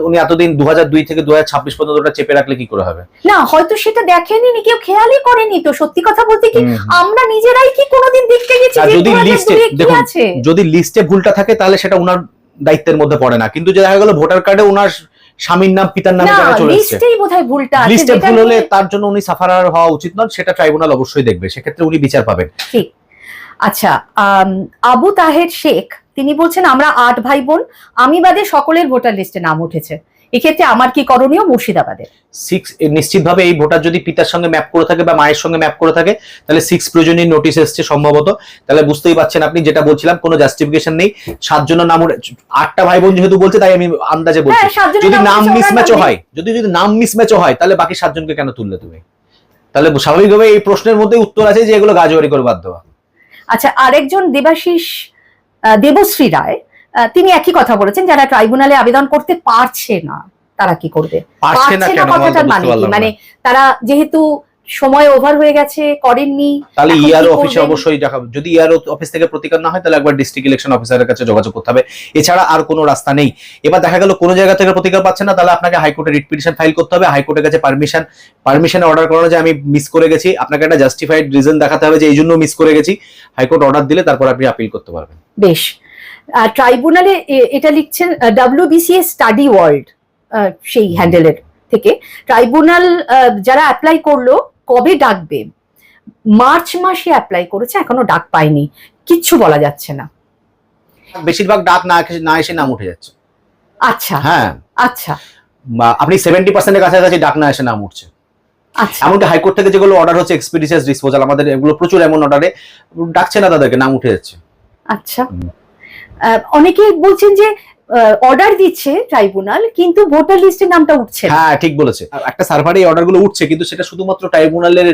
উনি এতদিন 2002 থেকে 2026 পর্যন্ত ওটা চেপে রাখলে কি করে হবে? না, হয়তো সেটা দেখেনি, কেউ খেয়ালই করেনি। তো সত্যি কথা বলতে কি আমরা নিজেরাই কি কোনোদিন দেখতে গেছি যে যদি লিস্টে 2002 কি দেখুন, আছে? যদি লিস্টে ভুলটা থাকে তাহলে সেটা উনার দায়িত্বের মধ্যে পড়ে না, কিন্তু যে দেখা গেল ভোটার কার্ডে উনার স্বামীর নাম পিতার নামে না, জায়গা চলে এসেছে, লিস্টেই বোধহয় ভুলটা আছে, লিস্টে যেটা ভুল হলে নিয়ে- তার জন্য উনি সাফারার হওয়া উচিত নন, সেটা ট্রাইব্যুনাল অবশ্যই দেখবে, সেক্ষেত্রে উনি বিচার পাবেন। ঠিক। আচ্ছা, আবু তাহের শেখ তিনি বলছেন আমরা 8 ভাই বোন, আমি বাদে সকলের ভোটার লিস্টে নাম উঠেছে, এক্ষেত্রে আমার কি করণীয়? মুর্শিদাবাদের 6 নিশ্চিতভাবে এই ভোটার যদি পিতার সঙ্গে ম্যাপ করে থাকে বা মায়ের সঙ্গে ম্যাপ করে থাকে, তাহলে 6 প্রয়োজনীয় নোটিশ এসছে সম্ভবত। তাহলে বুঝতেই পারছেন আপনি, যেটা বলছিলাম কোনো জাস্টিফিকেশন নেই। 7 জনের নাম 8টা ভাই বোন যেহেতু বলছে, তাই আমি আন্দাজে বলছি, হ্যাঁ, 7 জনের যদি নাম উঠেছে, মিসম্যাচও ওনার নাম হয়, যদি নাম মিসম্যাচও হয়, তাহলে বাকি 7 জনকে কেন তুললে তুমি? তাহলে স্বাভাবিকভাবে এই প্রশ্নের মধ্যে উত্তর আছে যে এগুলো গাজোয়ারি করে বাদ দেওয়া। আচ্ছা, আরেকজন দেবশ্রী রায় তিনি একই কথা বলেছেন, যারা ট্রাইব্যুনালে আবেদন করতে পারছে না তারা কি করবে? পারছে না কেন? কথাটার মানে কি? মানে তারা যেহেতু সময় ওভার হয়ে গেছে, করেননি, তাহলে এখন কি ইআরও করবেন? অফিসে অবশ্যই দেখা, যদি ইআরও অফিস থেকে প্রতিকার না হয় তাহলে একবার ডিস্ট্রিক্ট ইলেকশন অফিসারের কাছে যোগাযোগ করতে হবে, এছাড়া আর কোনো রাস্তা নেই। এবার দেখা গেল কোনো জায়গা থেকে প্রতিকার পাচ্ছে না, তাহলে আপনাকে হাইকোর্টে রিট পিটিশন ফাইল করতে হবে, হাইকোর্টের কাছে পারমিশন অর্ডার করানো, যে আমি মিস করে গেছি, আপনাকে একটা জাস্টিফাইড রিজন দেখাতে হবে যে এই জন্য মিস করে গেছি, হাইকোর্ট অর্ডার দিলে তারপর আপনি আপিল করতে পারবেন। বেশ। ট্রাইব্যুনালে এটা লিখছেন WBCS স্টাডি ওয়ার্ল্ড, সেই হ্যান্ডেলের থেকে, ট্রাইব্যুনাল যারা অ্যাপ্লাই করলো কবে ডাকবে? মার্চ মাসে অ্যাপ্লাই করেছে, এখনো ডাক পায়নি, কিচ্ছু বলা যাচ্ছে না। বেশিরভাগ ডাক না এসে নাম উঠে যাচ্ছে। আচ্ছা হ্যাঁ, আচ্ছা আপনি 70% কাছাকাছি ডাক না এসে নাম উঠছে। আচ্ছা। এমনকি হাইকোর্ট থেকে যেগুলো অর্ডার হচ্ছে এক্সপিডিশিয়াস ডিসপোজাল, আমাদের এগুলো প্রচুর এমন অর্ডারে ডাকছে না, তাদেরকে নাম উঠে যাচ্ছে। আচ্ছা, অনেকে বলছেন যে অর্ডার দিচ্ছে ট্রাইব্যুনাল, কিন্তু ভোটার লিস্টের নামটা উঠছে না। হ্যাঁ, ঠিক বলেছে। একটা সার্ভারে এই অর্ডারগুলো উঠছে, কিন্তু সেটা শুধুমাত্র ট্রাইব্যুনালের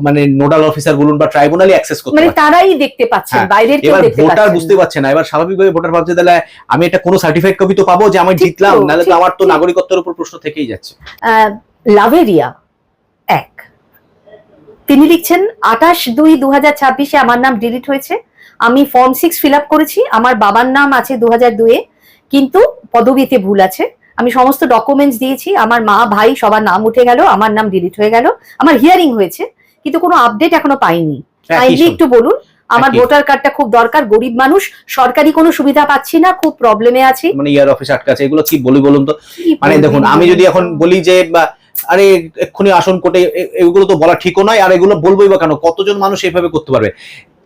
মানে নোডাল অফিসার বলুন বা ট্রাইব্যুনালই অ্যাক্সেস করতে মানে পারে। তারাই দেখতে পাচ্ছেন, বাইরের কেউ এবার দেখতে ভোটার পাচ্ছেন বুঝতে না। পারছে না, এবার স্বাভাবিকভাবে ভোটার ভাবছে তাহলে আমি এটা কোনো সার্টিফাইড কপি তো পাবো যে আমি ঠিক জিতলাম, তো, নাহলে তো ঠিক, আমার তো ঠিক। নাগরিকত্বের উপর প্রশ্ন থেকেই যাচ্ছে। লাভেরিয়া 1 তিনি লিখছেন 28/2/2026 আমার নাম ডিলিট হয়েছে, আমি ফর্ম 6 ফিল আপ করেছি, আমার বাবার নাম আছে 2002 কিন্তু পদবিতে ভুল আছে, আমি সমস্ত ডকুমেন্টস দিয়েছি, আমার মা ভাই সবার নাম উঠে গেল, আমার নাম ডিলিট হয়ে গেল, আমার হিয়ারিং হয়েছে কিন্তু কোনো আপডেট এখনো পাইনি, কাইন্ডলি একটু বলুন, আমার ভোটার কার্ডটা খুব দরকার, গরিব মানুষ, সরকারি কোনো সুবিধা পাচ্ছি না, খুব প্রবলেমে আছি। মানে ইয়ার অফিস আটকে আছে, এগুলো কি বলি বলুন তো? মানে দেখুন, আমি যদি এখন বলি যে আরে এক্ষুনি আসন কোর্টে, এগুলো তো বলা ঠিকও নয়, আর এগুলো বলবোই বা কেন, কতজন মানুষ এইভাবে করতে পারবে?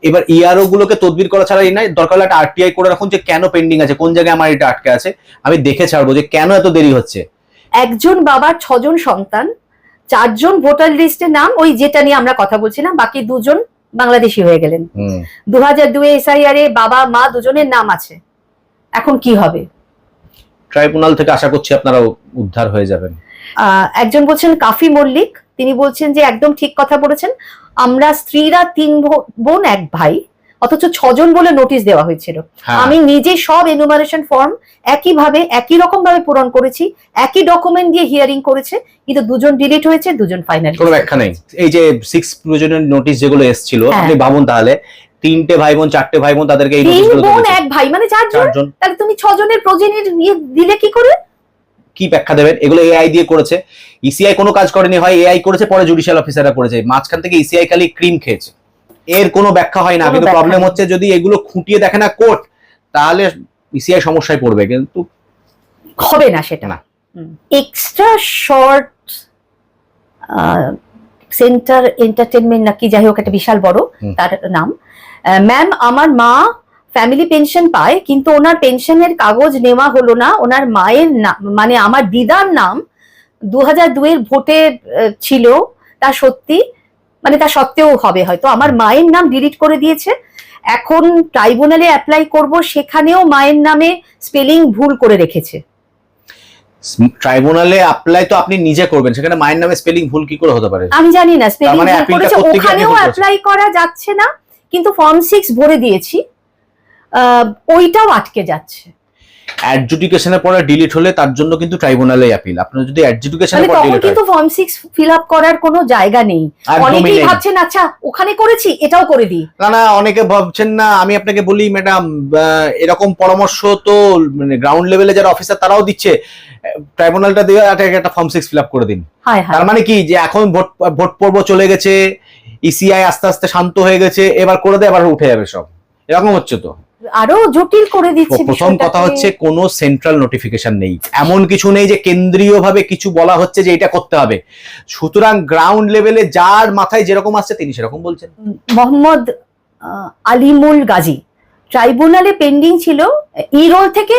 এবার ইআরও গুলোকে তদবির করা ছাড়া এই নাই, দরকার হলে একটা আরটিআই করে রাখুন যে কেন পেন্ডিং আছে, কোন জায়গায় আমার এটা আটকে আছে, আমি দেখে ছাড়বো যে কেন এত দেরি হচ্ছে। একজন বাবার 6 জন সন্তান, 4 জন ভোটার লিস্টে নাম, ওই যেটা নিয়ে আমরা কথা বলছিলাম, বাকি 2 জন বাংলাদেশি হয়ে গেলেন। 2002 এসআইআর এ বাবা মা দুজনের নাম আছে, এখন কি হবে? ট্রাইব্যুনাল থেকে আশা করছি আপনারা উদ্ধার হয়ে যাবেন। একজন বলছেন কাফি মল্লিক, তিনি বলছেন যে একদম ঠিক কথা বলেছেন, আমরা স্ত্রীরা 3 বোন 1 ভাই, অথচ 6 জন বলে নোটিশ দেওয়া হয়েছিল। আমি নিজে সব এনুমারেশন ফর্ম একইভাবে একই রকম ভাবে পূরণ করেছি, একই ডকুমেন্ট দিয়ে হিয়ারিং করেছে, কিন্তু 2 জন ডিলিট হয়েছে, 2 জন ফাইনাল। কোনো ব্যাখ্যা নেই। এই যে 6 প্রয়োজনের নোটিশ যেগুলো এসেছিল, আপনি ভাবুন তাহলে 3টে ভাই বোন 4টে ভাই বোন, তাদেরকে এই নোটিশগুলো 3 বোন 1 ভাই মানে 4 জন, তাহলে তুমি 6 জনের প্রজেনির দিলে কি করে? কি ব্যাখ্যা দেবেন? এগুলো এআই দিয়ে করেছে, ইসিআই কোনো কাজ করেনি, হয় এআই করেছে, পরে জুডিশিয়াল অফিসাররা করেছে, মাঝখান থেকে ইসিআই খালি ক্রিম খেয়েছে, এর কোনো ব্যাখ্যা হয় না। কিন্তু প্রবলেম হচ্ছে যদি এগুলো খুঁটিয়ে দেখে না কোর্ট, তাহলে ইসিআই সমস্যায় পড়বে, কিন্তু হবে না সেটা না। এক্সট্রা শর্ট সেন্টার এন্টারটেনমেন্ট নাকি যাই হোক, একটা বিশাল বড় তার নাম। ম্যাম, আমার মা ফ্যামিলি পেনশন পায়, কিন্তু ওনার পেনশনের কাগজ নেওয়া হলো না, ওনার মায়ের নাম মানে আমার দিদার নাম 2002 এর ভোটে ছিল, তা সত্যি মানে তা সত্ত্বেও হবে হয়তো, আমার মায়ের নাম ডিলিট করে দিয়েছে, এখন ট্রাইব্যুনালে অ্যাপ্লাই করব, সেখানেও মায়ের নামে স্পেলিং ভুল করে রেখেছে। ট্রাইব্যুনালে অ্যাপ্লাই তো আপনি নিজে করবেন, সেখানে মায়ের নামে স্পেলিং ভুল কি করে হতে পারে? আমি জানি না, স্পেলিং ভুল করেছে, ওখানেও অ্যাপ্লাই করা যাচ্ছে না, কিন্তু ফর্ম 6 ভরে দিয়েছি, ওইটাও আটকে যাচ্ছে। অ্যাডজুডিকেশনের পরে ডিলিট হলে তার জন্য কিন্তু ট্রাইব্যুনালে অ্যাপিল। আপনার যদি অ্যাডজুডিকেশনের মানে পর তখন ডিলিট কিন্তু ফর্ম 6 ফিল আপ করার কোনো জায়গা নেই, একদমই অনেকেই নেই। ভাবছেন আচ্ছা ওখানে করেছি এটাও করে দিই। না অনেকে ভাবছেন না, আমি আপনাকে বলি ম্যাডাম, এরকম পরামর্শ তো মানে গ্রাউন্ড লেভেলে যারা অফিসার তারাও দিচ্ছে, ট্রাইব্যুনালটা দিয়ে একটা ফর্ম 6 ফিল আপ করে দিন। হায় হায়। তার মানে কি যে এখন ভোট পর্ব চলে গেছে, ইসিআই আস্তে আস্তে শান্ত হয়ে গেছে, এবার করে দেয় আবার উঠে যাবে সব, এরকম হচ্ছে তো। আরো জটিল করে দিচ্ছে প্রথম কথা হচ্ছে কোনো সেন্ট্রাল নোটিফিকেশন নেই, এমন কিছু নেই যে কেন্দ্রীয়ভাবে কিছু বলা হচ্ছে যে এটা করতে হবে, সুতরাং গ্রাউন্ড লেভেলে যার মাথায় যেরকম আসছে তিনি সেরকম বলছেন। মোহাম্মদ আলিমুল গাজী ট্রাইব্যুনালে পেন্ডিং ছিল, এই রোল থেকে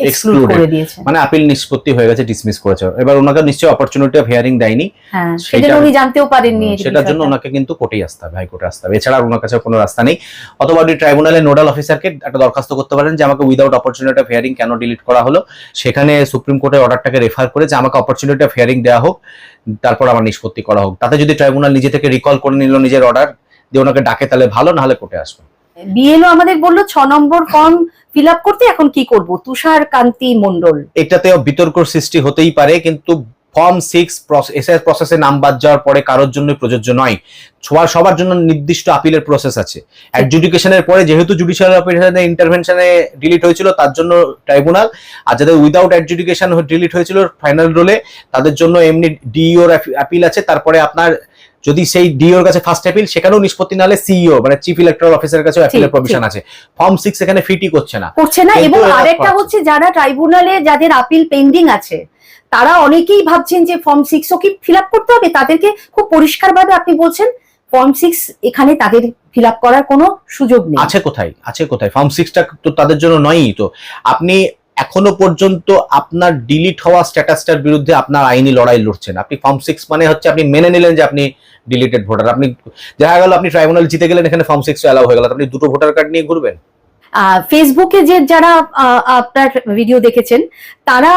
এক্সক্লুড করে দিয়েছে, মানে আপিল নিষ্পত্তি হয়ে গেছে, ডিসমিস করেছে। এবার ওনাকে নিশ্চয়ই অপরচুনিটি অফ হিয়ারিং দেয়নি, হ্যাঁ সেটা উনি জানতেও পারেননি, সেটার জন্য ওনাকে কিন্তু কোর্টেই আসতে হবে, হাইকোর্টে আসতে হবে, এছাড়া ওনার কাছে কোনো রাস্তা নেই। অথবা আপনি ট্রাইব্যুনালের নোডাল অফিসারকে একটা দরখাস্ত করতে পারেন যে আমাকে উইদাউট অপরচুনিটি অফ হিয়ারিং কেন ডিলিট করা হলো, সেখানে সুপ্রিম কোর্টের অর্ডারটাকে রেফার করে যে আমাকে অপরচুনিটি অফ হিয়ারিং দেওয়া হোক, তারপর আমার নিষ্পত্তি করা হোক। তাতে যদি ট্রাইব্যুনাল নিজে থেকে রিকল করে নিল নিজের অর্ডার দিয়ে ওনাকে ডাকে, তাহলে ভালো, না হলে কোর্টে আসবে। বিএলও আমাদের বললো 6 নম্বর ফর্ম ফিল আপ করতে, এখন কি করব? তুষার কান্তি মণ্ডল, এটাতেও বিতর্ক সৃষ্টি হতেই পারে, কিন্তু ফর্ম 6 এসআইআর প্রসেসে নাম বাদ যাওয়ার পরে কারোর জন্য প্রযোজ্য নয়, সবার জন্য নির্দিষ্ট আপিলের প্রসেস আছে। অ্যাডজুডিকেশনের পরে যেহেতু জুডিশিয়াল অপারেশনে ইন্টারভেনশনে ডিলিট হয়েছিল তার জন্য ট্রাইব্যুনাল, আর যাদের উইদাউট অ্যাডজুডিকেশন ডিলিট হয়েছিল ফাইনাল রোলে তাদের জন্য এমনি ডিইওর অ্যাপিল আছে। তারপরে আপনার যদি সেই ডিওর কাছে ফার্স্ট অ্যাপিল, সেখানেও নিষ্পত্তি না হলে সিইও মানে চিফ ইলেকট্রাল অফিসারের কাছে অ্যাপিলের প্রভিশন আছে। ফর্ম 6 এখানে ফিটই করছে না। এবং আরেকটা হচ্ছে যারা ট্রাইব্যুনালে যাদের আপিল পেন্ডিং আছে তারা অনেকেই ভাবছেন যে ফর্ম 6 ও কি ফিল আপ করতে হবে, তাদেরকে খুব পরিষ্কারভাবে আপনি বলছেন ফর্ম 6 এখানে তাদের ফিল আপ করার কোনো সুযোগ নেই। আছে কোথায় ফর্ম 6টা তো তাদের জন্য নয়ই তো। আপনি এখনো পর্যন্ত আপনার ডিলিট হওয়া স্ট্যাটাসটার বিরুদ্ধে আপনার আইনি লড়াই লড়ছেন। আপনি ফর্ম 6 মানে হচ্ছে আপনি মেনে নিলেন যে আপনি ডিলিটেড ভোটার, আপনি দেখা গেল আপনি ট্রাইব্যুনাল জিতে গেলেন, এখানে ফর্ম 6 অ্যালাউ হয়ে গেল, আপনি দুটো ভোটার কার্ড নিয়ে ঘুরবেন। ফেসবুকে যে যারা আপনার ভিডিও দেখেছেন তারা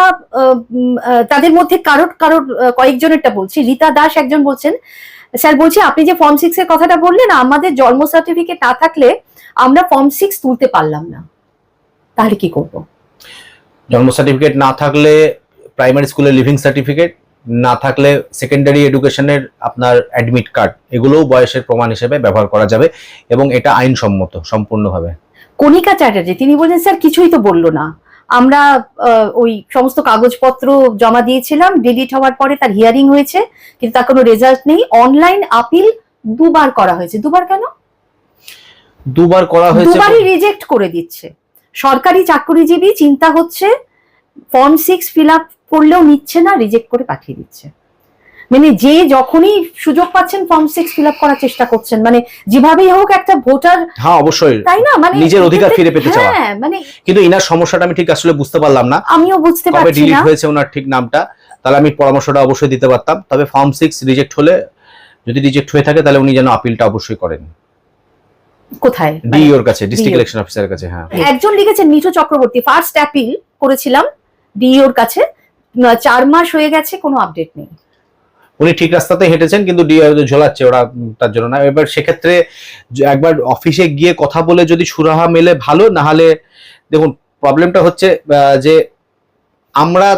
তাদের মধ্যে কারোর কয়েকজনেরটা বলছি। রীতা দাস একজন বলছেন, স্যার বলছি আপনি যে ফর্ম 6 এর কথাটা বললেন, আমাদের জন্ম সার্টিফিকেট না থাকলে আমরা ফর্ম 6 তুলতে পারলাম না, তাহলে কি করব? জন্ম সার্টিফিকেট না থাকলে প্রাইমারি স্কুলের লিভিং সার্টিফিকেট, না থাকলে সেকেন্ডারি এডুকেশনের আপনার অ্যাডমিট কার্ড, এগুলোও বয়সের প্রমাণ হিসেবে ব্যবহার করা যাবে এবং এটা আইনসম্মত সম্পূর্ণভাবে। কণিকা চ্যাটার্জি তিনি বলছেন স্যার কিছুই তো বললো না, আমরা ওই সমস্ত কাগজপত্র জমা দিয়েছিলাম, ডিলিট হওয়ার পরে তার হিয়ারিং হয়েছে কিন্তু তার কোনো রেজাল্ট নেই, অনলাইন আপিল দুবার করা হয়েছে। দুবার কেন? দুবার করা হয়েছে, দুবারই রিজেক্ট করে দিচ্ছে। সরকারি চাকরিজীবী চিন্তা হচ্ছে ফর্ম 6 ফিল আপ করলেও নিচ্ছে না, রিজেক্ট করে পাঠিয়ে দিচ্ছে। মানে যে যখনই সুযোগ পাচ্ছেন ফর্ম 6 ফিল আপ করার চেষ্টা করছেন, মানে যেভাবেই হোক একটা ভোটার, হ্যাঁ অবশ্যই, তাই না, মানে নিজের অধিকার ফিরে পেতে চাওয়া। হ্যাঁ মানে কিন্তু ইনার সমস্যাটা আমি ঠিক আসলে বুঝতে পারলাম না, আমিও বুঝতে কবে পারছি ডিলিট না হয়েছে ওনার ঠিক নামটা, তাহলে আমি পরামর্শটা অবশ্যই দিতে পারতাম। তবে ফর্ম 6 রিজেক্ট হলে, যদি রিজেক্ট হয়ে থাকে তাহলে উনি যেন আপিলটা অবশ্যই করেন। কোথায়? ডিইওর কাছে, ডিস্ট্রিক্ট ইলেকশন অফিসারের কাছে। হ্যাঁ, একজন লিখেছেন মিঠু চক্রবর্তী, ফার্স্ট অ্যাপিল করেছিলাম ডিইওর কাছে, 4 মাস হয়ে গেছে, কোনো আপডেট নেই। উনি ঠিক রাস্তাতে হেঁটেছেন কিন্তু ডিইও ঝোলাচ্ছে ওরা, তার জন্য না। এবার সেক্ষেত্রে একবার অফিসে গিয়ে কথা বলে যদি সুরাহা মেলে ভালো, না হলে দেখুন প্রবলেমটা হচ্ছে যে আমরা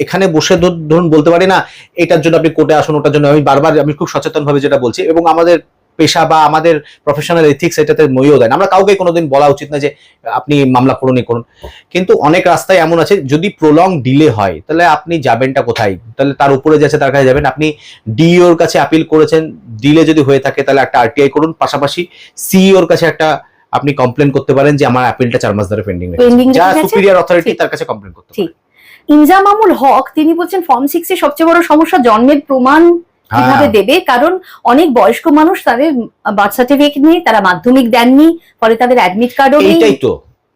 এখানে বসে ধরুন বলতে পারি না এটার জন্য আপনি কোর্টে আসুন, ওটার জন্য। আমি খুব সচেতন ভাবে যেটা বলছি, এবং আমাদের পেশা বা আমাদের প্রফেশনাল এথিক্স এটাতে মইও দেয় না। আমরা কাউকে কোনোদিন বলা উচিত না যে আপনি মামলা করুন, কিন্তু অনেক রাস্তায় এমন আছে যদি প্রলং ডিলে হয় তাহলে আপনি যাবেনটা কোথায়? তাহলে তার উপরে যাচ্ছে তার কাছে যাবেন। আপনি ডিইওর কাছে আপিল করেছেন, ডিলে যদি হয়ে থাকে তাহলে একটা আরটিআই করুন, পাশাপাশি সিইওর কাছে একটা আপনি কমপ্লেন করতে পারেন যে আমার আপিলটা 4 মাস ধরে পেন্ডিং আছে, যা সুপিরিয়র অথরিটি তার কাছে কমপ্লেন করতে পারেন। ইনজামামুল হক তিনি বলছেন ফর্ম 6 এর সবচেয়ে বড় সমস্যা জন্মের প্রমাণ কিভাবে দেবে, কারণ অনেক বয়স্ক মানুষ তাদের বার্থ সার্টিফিকেট নেই, তারা মাধ্যমিক দেননি, ফলে তাদের অ্যাডমিট কার্ডও নেই।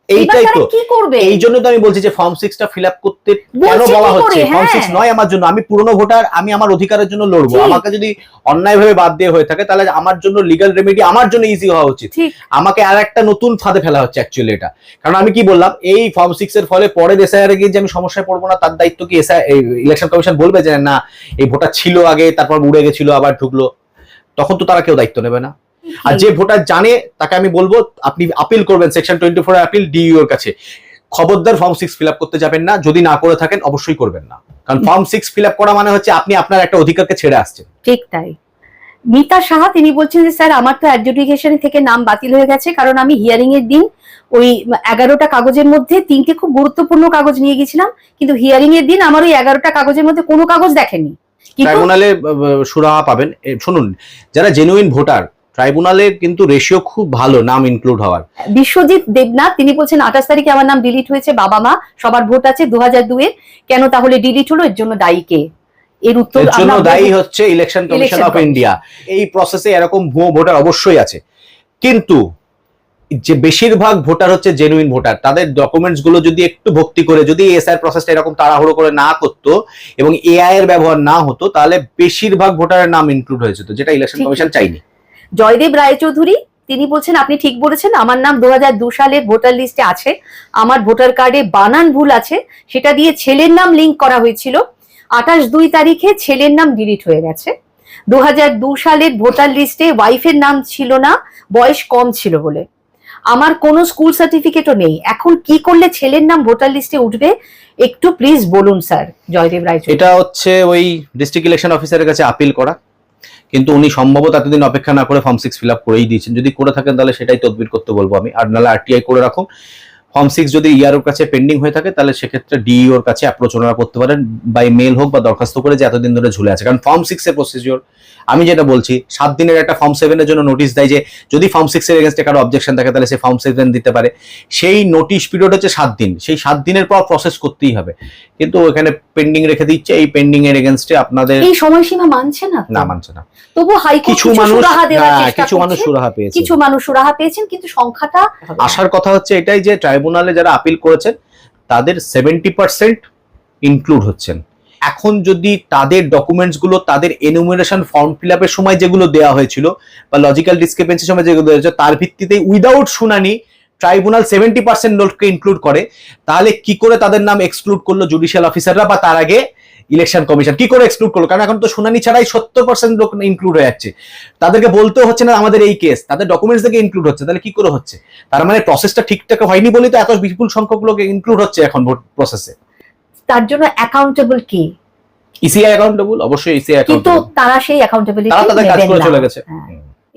এইটাই তো কি করবে? এই জন্য তো আমি বলছি যে ফর্ম 6টা ফিল আপ করতে কেন বলা হচ্ছে। ফর্ম 6 নয় আমার জন্য, আমি পুরনো ভোটার, আমি আমার অধিকারের জন্য লড়বো। আমাকে যদি অন্যায়ভাবে বাদ দিয়ে হয়ে থাকে তাহলে আমার জন্য লিগ্যাল রেমেডি আমার জন্য ইজি হওয়া উচিত। আমাকে আর একটা নতুন ফাঁদে ফেলা হচ্ছে অ্যাকচুয়ালি এটা। কারণ আমি কি বললাম, এই ফর্ম 6 এর ফলে পরে এসআইআর গিয়ে যে আমি সমস্যায় পড়বো না, তার দায়িত্ব কি ইলেকশন কমিশন বলবে যে না এই ভোটার ছিল আগে তারপর উড়ে গেছিল আবার ঢুকলো? তখন তো তারা কেউ দায়িত্ব নেবে না। আর যে ভোটার জানে তাকে আমি বলবো আপনি আপিল করবেন সেকশন 24 আপিল ডিইওর কাছে। খবরদার ফর্ম 6 ফিল আপ করতে যাবেন না, যদি না করে থাকেন অবশ্যই করবেন না, কারণ ফর্ম 6 ফিল আপ করা মানে হচ্ছে আপনি আপনার একটা অধিকারকে ছেড়ে আসছেন। ঠিক তাই। মিতা সাহা তিনি বলছেন যে স্যার আমার তো অ্যাডজুডিকেশন থেকে নাম বাতিল হয়ে গেছে, কারণ আমি হিয়ারিং এর দিন ওই 11টা কাগজের মধ্যে 3টে খুব গুরুত্বপূর্ণ কাগজ নিয়ে গেছিলাম, কিন্তু হিয়ারিং এর দিন আমার ওই 11টা কাগজের মধ্যে কোনো কাগজ দেখেনি। কিন্তু ট্রাইব্যুনালে সুরাহা পাবেন। শুনুন, যারা জেনুইন ভোটার ট্রাইব্যুনালে কিন্তু রেশিও খুব ভালো নাম ইনক্লুড হওয়ার। বিশ্বজিৎ দেবনাথ তিনি বলছেন 28 তারিখে আমার নাম ডিলিট হয়েছে, বাবা মা সবার ভোট আছে 2002 এর, কেন তাহলে ডিলিট হলো, এর জন্য দায়ী কে? এর উত্তর এর জন্য আমরা দায়ী হচ্ছে ইলেকশন কমিশন অফ ইন্ডিয়া। এই প্রসেসে এরকম ভুয়ো ভোটার অবশ্যই আছে, কিন্তু যে বেশিরভাগ ভোটার হচ্ছে জেনুইন ভোটার, তাদের ডকুমেন্টস গুলো যদি একটু ভক্তি করে, যদি এসআই প্রসেসটা এরকম তাড়াহুড়ো করে না করতো এবং এআই এর ব্যবহার না হতো, তাহলে বেশিরভাগ ভোটারের নাম ইনক্লুড হয়ে যেত, যেটা ইলেকশন ঠিক কমিশন চাইনি। জয়দেব রায়চৌধুরী তিনি বলছেন আপনি ঠিক বলেছেন, আমার নাম 2002 সালের ভোটার লিস্টে আছে, আমার ভোটার কার্ডে বানান ভুল আছে, সেটা দিয়ে ছেলের নাম লিংক করা হয়েছিল, 28/2 তারিখে ছেলের নাম ডিলিট হয়ে গেছে। 2002 সালের ভোটার লিস্টে ওয়াইফের নাম ছিল না, বয়স কম ছিল বলে। আমার কোনো স্কুল সার্টিফিকেটও নেই, এখন কি করলে ছেলের নাম ভোটার লিস্টে উঠবে একটু প্লিজ বলুন স্যার। জয়দেব রায়চৌধুরী এটা হচ্ছে ওই ডিস্ট্রিক্ট ইলেকশন অফিসারের কাছে আপিল করা, কিন্তু উনি সম্ভবত এতদিন অপেক্ষা না করে ফর্ম 6 ফিল আপ করেই দিয়েছেন। যদি করে থাকেন তাহলে সেটাই তদবির করতে বলবো আমি, আর নাহলে আরটিআই করে রাখুন। ফর্ম 6 যদি ইআরওর কাছে পেন্ডিং হয়ে থাকে তাহলে সেক্ষেত্রে ডিইওর কাছে অ্যাপ্রোচ ওনারা করতে পারেন, বাই মেল হোক বা দরখাস্ত করে, যে এতদিন ধরে ঝুলে আছে। কারণ ফর্ম 6 এর প্রসিডিওর আমি যেটা বলছি, 7 দিনের একটা ফর্ম 7 এর জন্য নোটিশ দেয়, যে যদি ফর্ম 6 এর এগেইনস্টে কারো অবজেকশন থাকে তাহলে সে ফর্ম 7 দিতে পারে। সেই নোটিশ পিরিয়ড হচ্ছে 7 দিন, সেই 7 দিনের পর প্রসেস করতেই হবে, কিন্তু এখানে পেন্ডিং রেখে দিচ্ছে। এই পেন্ডিং এর এগেইনস্টে আপনাদের এই সময়সীমা মানছে না তো? না, মানছে না। তবু হাইকোর্ট কিছু মানুষ সুরাহা দেওয়ার চেষ্টা কিছু মানুষ করছে, সুরাহা পেয়েছে, কিছু মানুষ সুরাহা পেয়েছেন, কিন্তু সংখ্যাটা আসার কথা হচ্ছে এটাই যে ট্রাইব্যুনালে যারা আপিল করেছেন তাদের 70% ইনক্লুড হচ্ছেন। এখন যদি তাদের ডকুমেন্টস গুলো তাদের এনুমারেশন ফর্ম ফিল আপের সময় যেগুলো দেওয়া হয়েছিল বা লজিক্যাল ডিসক্রিপেন্সির সময় যেগুলো দেওয়া হয়েছিল তার ভিত্তিতে উইদাউট শুনানি ট্রাইব্যুনাল 70% লোককে ইনক্লুড করে, তাহলে কি করে তাদের নাম এক্সক্লুড করলো জুডিশিয়াল অফিসাররা, বা তার আগে ইলেকশন কমিশন কি করে এক্সক্লুড করলো? কারণ এখন তো শুনানি ছাড়াই 70% লোক ইনক্লুড হয়ে যাচ্ছে, তাদেরকে বলতেও হচ্ছে না আমাদের এই কেস, তাদের ডকুমেন্টস থেকে ইনক্লুড হচ্ছে, তাহলে কি করে হচ্ছে? তার মানে প্রসেসটা ঠিকঠাক হয়নি বলেই তো এত বিপুল সংখ্যক লোক ইনক্লুড হচ্ছে এখন ভোট প্রসেসে। তার জন্য অ্যাকাউন্টেবল কি? ইসিআই অ্যাকাউন্টেবল, অবশ্যই ইসিআই কিন্তু অ্যাকাউন্টেবল, তারা সেই অ্যাকাউন্টেবিলিটি তারা তাদের কাজ করে চলে গেছে। হ্যাঁ।